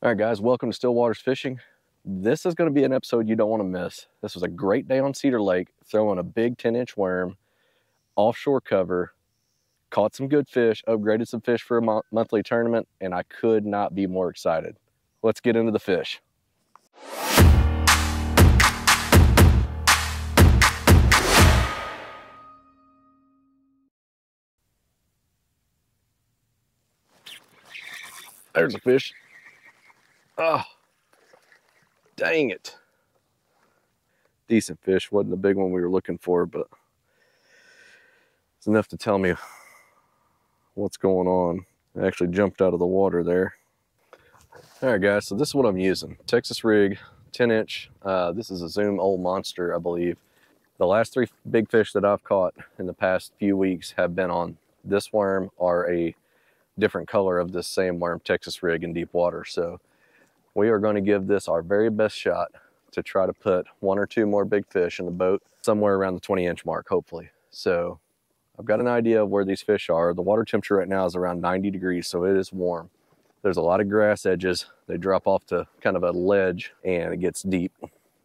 All right, guys, welcome to Still Waters Fishing. This is going to be an episode you don't want to miss. This was a great day on Cedar Lake, throwing a big 10-inch worm, offshore cover, caught some good fish, upgraded some fish for a monthly tournament, and I could not be more excited. Let's get into the fish. There's a fish. Oh, dang it. Decent fish. Wasn't the big one we were looking for, but it's enough to tell me what's going on. It actually jumped out of the water there. All right, guys, so this is what I'm using. Texas rig, 10-inch. This is a Zoom Old Monster, I believe. The last three big fish that I've caught in the past few weeks have been on this worm or a different color of this same worm, Texas rig, in deep water. So we are going to give this our very best shot to try to put one or two more big fish in the boat, somewhere around the 20-inch mark, hopefully. So I've got an idea of where these fish are. The water temperature right now is around 90 degrees, so it is warm. There's a lot of grass edges. They drop off to kind of a ledge and it gets deep.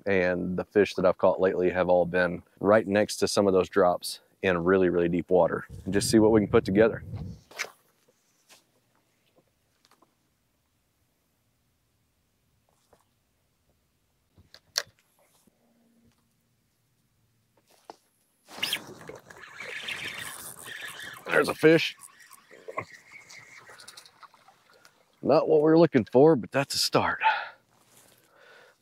And the fish that I've caught lately have all been right next to some of those drops in really, really deep water. And just see what we can put together. There's a fish. Not what we're looking for, but that's a start.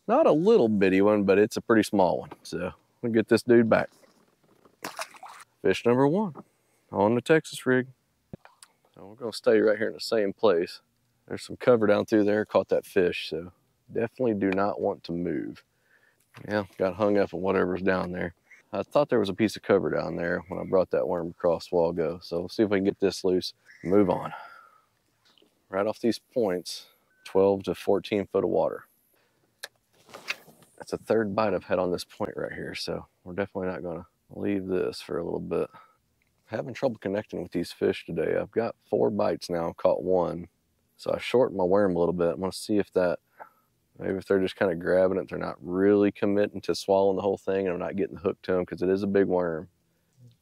Not a little bitty one, but it's a pretty small one. So we'll get this dude back. Fish number one on the Texas rig. So we're gonna stay right here in the same place. There's some cover down through there, caught that fish, so definitely do not want to move. Yeah, got hung up on whatever's down there. I thought there was a piece of cover down there when I brought that worm across a while ago. So we'll see if we can get this loose, move on. Right off these points, 12 to 14 foot of water. That's a third bite I've had on this point right here, so we're definitely not gonna leave this for a little bit. Having trouble connecting with these fish today. I've got 4 bites now, I've caught 1. So I shortened my worm a little bit. I want to see if that, maybe if they're just kind of grabbing it, they're not really committing to swallowing the whole thing, and I'm not getting hooked to them because it is a big worm.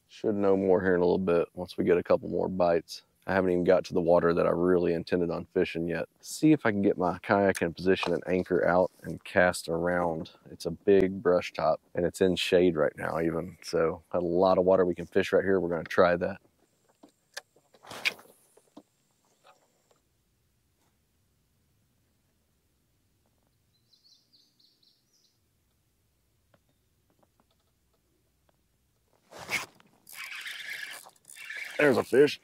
Should know more here in a little bit once we get a couple more bites. I haven't even got to the water that I really intended on fishing yet. See if I can get my kayak in position and anchor out and cast around. It's a big brush top and it's in shade right now even. So had a lot of water we can fish right here. We're gonna try that. There's a fish.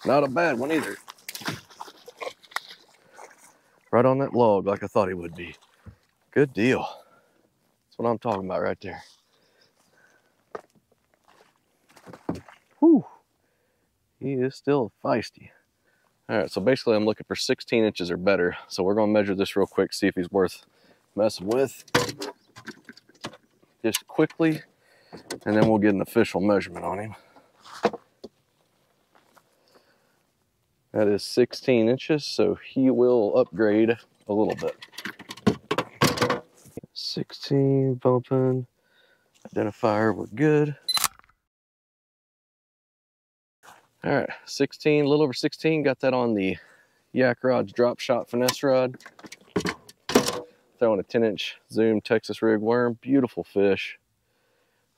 Not a bad one either. Right on that log like I thought he would be. Good deal. That's what I'm talking about right there. Whew. He is still feisty. All right, so basically I'm looking for 16 inches or better. So we're gonna measure this real quick, see if he's worth messing with. Just quickly, and then we'll get an official measurement on him. That is 16 inches, so he will upgrade a little bit. 16, bumping, identifier, we're good. All right, 16, a little over 16, got that on the Yak Rod's Drop Shot Finesse Rod. Throwing a 10-inch Zoom Texas rig worm, beautiful fish.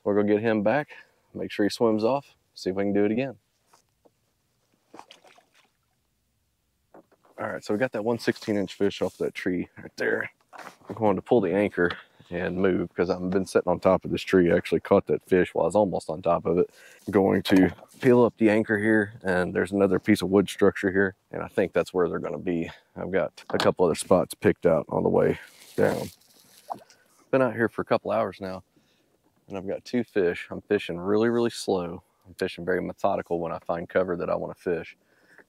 We're gonna get him back, make sure he swims off, see if we can do it again. All right, so we got that 1 16-inch fish off that tree right there. I'm going to pull the anchor and move because I've been sitting on top of this tree. I actually caught that fish while I was almost on top of it. I'm going to peel up the anchor here, and there's another piece of wood structure here, and I think that's where they're gonna be. I've got a couple other spots picked out on the way down. Been out here for a couple hours now, and I've got 2 fish. I'm fishing really, really slow. I'm fishing very methodical when I find cover that I want to fish.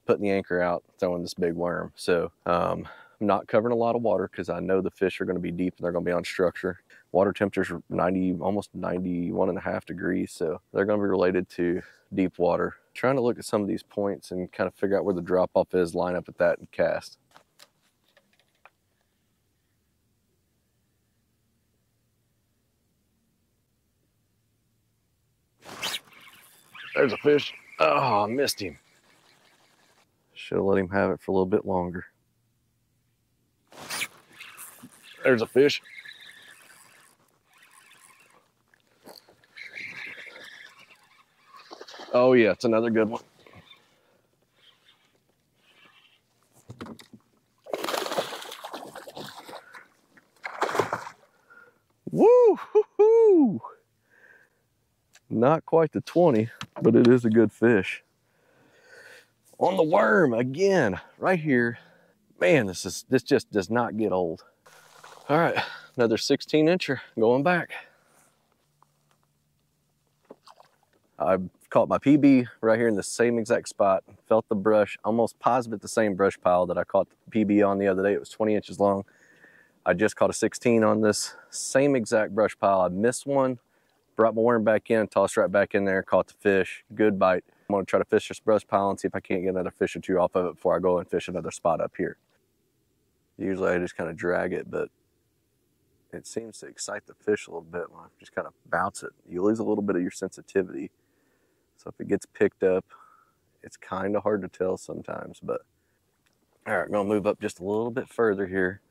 Putting the anchor out, throwing this big worm. So I'm not covering a lot of water because I know the fish are going to be deep and they're going to be on structure. Water temperatures are 90, almost 91.5 degrees. So they're going to be related to deep water. Trying to look at some of these points and kind of figure out where the drop off is, line up at that and cast. There's a fish. Oh, I missed him. Should have let him have it for a little bit longer. There's a fish. Oh yeah, it's another good one. Woo hoo hoo! Not quite the 20, but it is a good fish. On the worm again, right here. Man, this just does not get old. All right, another 16-incher going back. I caught my PB right here in the same exact spot. Felt the brush, almost positive the same brush pile that I caught the PB on the other day. It was 20 inches long. I just caught a 16 on this same exact brush pile. I missed one, brought my worm back in, tossed right back in there, caught the fish. Good bite. I'm gonna try to fish this brush pile and see if I can't get another fish or two off of it before I go and fish another spot up here. Usually I just kind of drag it, but it seems to excite the fish a little bit when I just kind of bounce it. You lose a little bit of your sensitivity. So if it gets picked up, it's kind of hard to tell sometimes, but all right, I'm gonna move up just a little bit further here,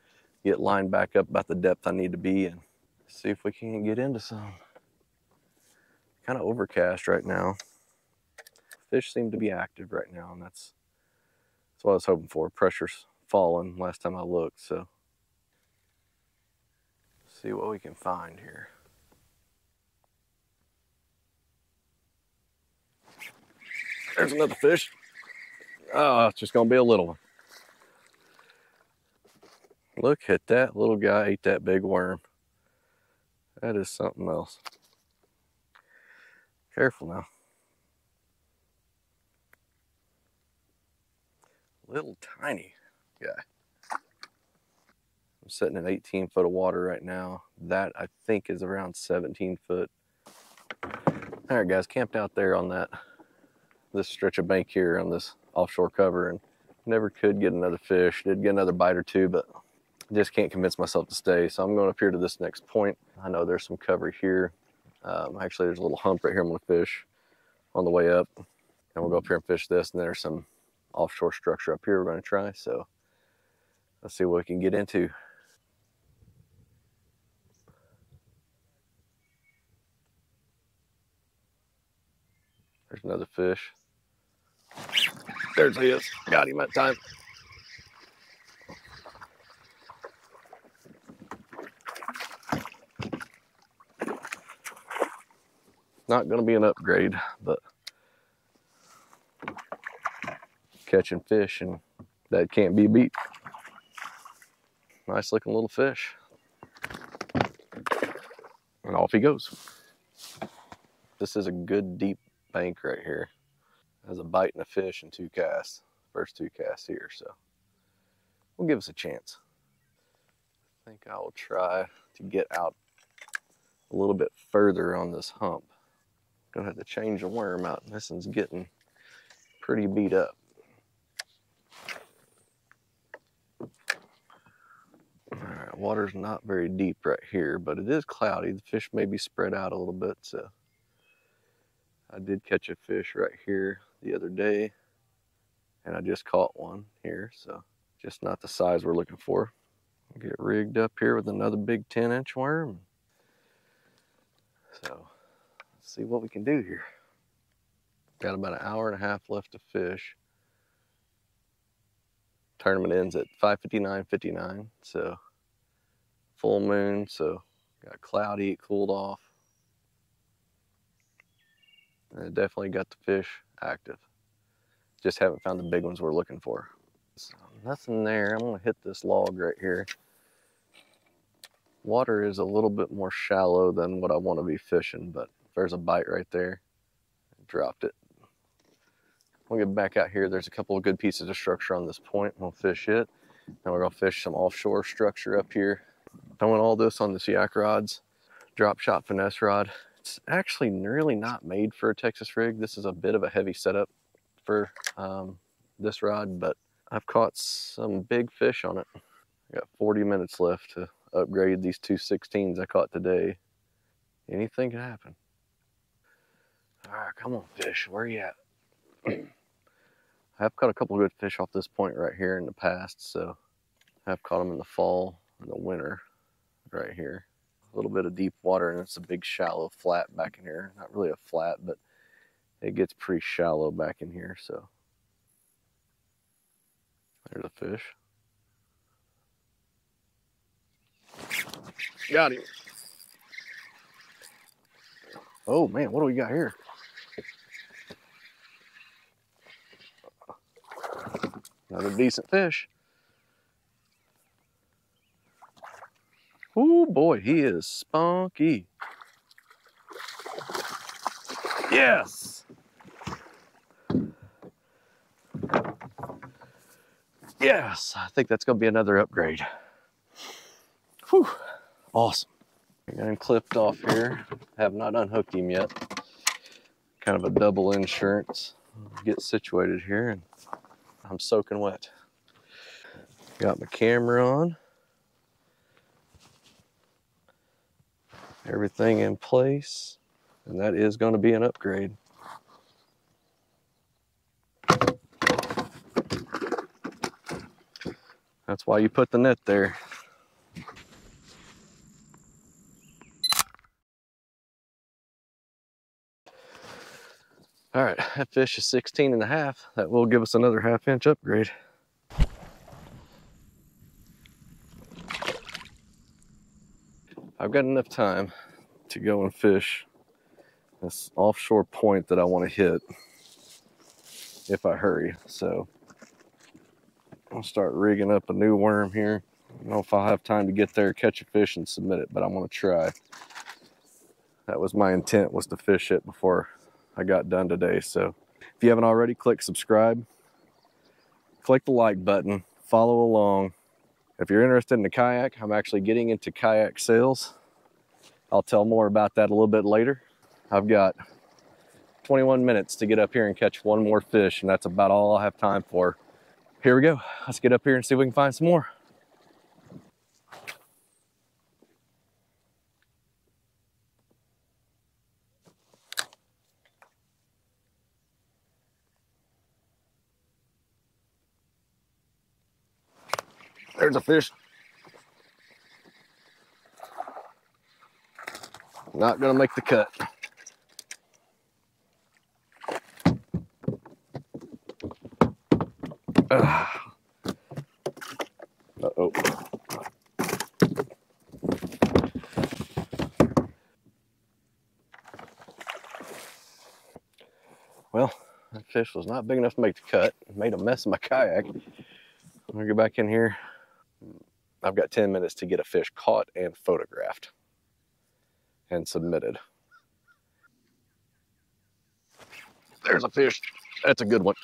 get lined back up about the depth I need to be, and see if we can get into some. Kind of overcast right now. Fish seem to be active right now, and that's what I was hoping for. Pressure's falling last time I looked, so see what we can find here. There's another fish. Oh, it's just gonna be a little one. Look at that little guy ate that big worm. That is something else. Careful now. Little tiny guy. I'm sitting in 18 foot of water right now. That I think is around 17 foot. All right, guys, camped out there on this stretch of bank here on this offshore cover, and never could get another fish. Did get another bite or two, but just can't convince myself to stay. So I'm going up here to this next point. I know there's some cover here. Actually, there's a little hump right here I'm gonna fish on the way up. And we'll go up here and fish this, and there's some offshore structure up here we're gonna try. So let's see what we can get into. There's another fish. There's he is. Got him that time. Not going to be an upgrade, but catching fish, and that can't be beat. Nice looking little fish. And off he goes. This is a good deep bank right here. Has a bite and a fish and 2 casts. First 2 casts here, so we'll give us a chance. I think I will try to get out a little bit further on this hump. Gonna have to change the worm out. This one's getting pretty beat up. All right, water's not very deep right here, but it is cloudy. The fish may be spread out a little bit, so I did catch a fish right here the other day, and I just caught one here, so just not the size we're looking for. I'll get rigged up here with another big 10-inch worm. So let's see what we can do here. Got about an hour and a half left to fish. Tournament ends at 5:59:59, so full moon, so got cloudy, it cooled off. And it definitely got the fish active. Just haven't found the big ones we're looking for. So nothing there. I'm gonna hit this log right here. Water is a little bit more shallow than what I want to be fishing, but there's a bite right there. Dropped it. We'll get back out here. There's a couple of good pieces of structure on this point. We'll fish it. Then we're gonna fish some offshore structure up here. Throwing all this on this yak rods, drop shot finesse rod. It's actually really not made for a Texas rig. This is a bit of a heavy setup for this rod, but I've caught some big fish on it. I got 40 minutes left to upgrade these 2 16s I caught today. Anything can happen. All right, come on, fish. Where are you at? I've caught a couple of good fish off this point right here in the past, so I've caught them in the fall and the winter right here. A little bit of deep water, and it's a big shallow flat back in here. Not really a flat, but it gets pretty shallow back in here, so there's a fish. Got him. Oh man, what do we got here? Another decent fish. Oh boy, he is spunky. Yes. Yes, I think that's gonna be another upgrade. Whew, awesome. I got him clipped off here. Have not unhooked him yet. Kind of a double insurance. Get situated here, and I'm soaking wet. Got my camera on. Everything in place, and that is going to be an upgrade. That's why you put the net there. All right, that fish is 16 and a half. That will give us another 1/2 inch upgrade. I've got enough time to go and fish this offshore point that I want to hit if I hurry. So I'll start rigging up a new worm here. I don't know if I'll have time to get there, catch a fish, and submit it, but I'm going to try. That was my intent, was to fish it before I got done today. So if you haven't already, click subscribe, click the like button, follow along. If you're interested in the kayak, I'm actually getting into kayak sales. I'll tell more about that a little bit later. I've got 21 minutes to get up here and catch one more fish, and that's about all I have time for. Here we go. Let's get up here and see if we can find some more. There's a fish. Not gonna make the cut. Uh-oh. Well, that fish was not big enough to make the cut. It made a mess of my kayak. I'm gonna go back in here. I've got 10 minutes to get a fish caught and photographed and submitted. There's a fish. That's a good one.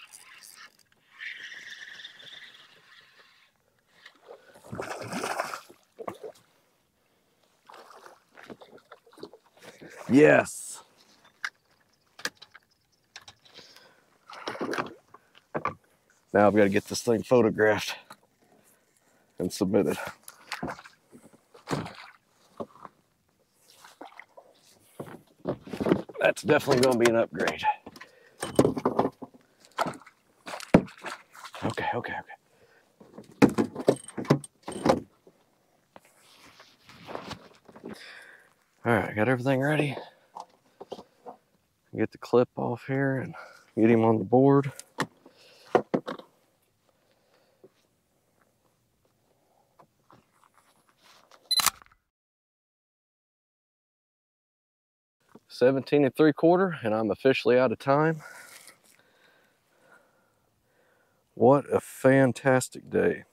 Yes. Now I've got to get this thing photographed and submitted. That's definitely going to be an upgrade. Okay. All right, got everything ready. Get the clip off here and get him on the board. $17 3/4, and I'm officially out of time. What a fantastic day.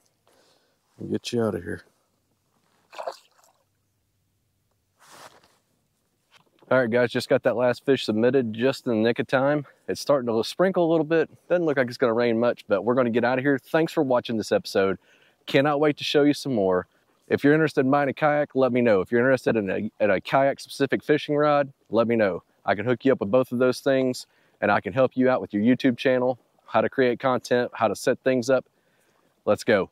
I'll get you out of here. All right, guys, just got that last fish submitted just in the nick of time. It's starting to sprinkle a little bit. Doesn't look like it's going to rain much, but we're going to get out of here. Thanks for watching this episode. Cannot wait to show you some more. If you're interested in buying a kayak, let me know. If you're interested in a kayak-specific fishing rod, let me know. I can hook you up with both of those things, and I can help you out with your YouTube channel, how to create content, how to set things up. Let's go.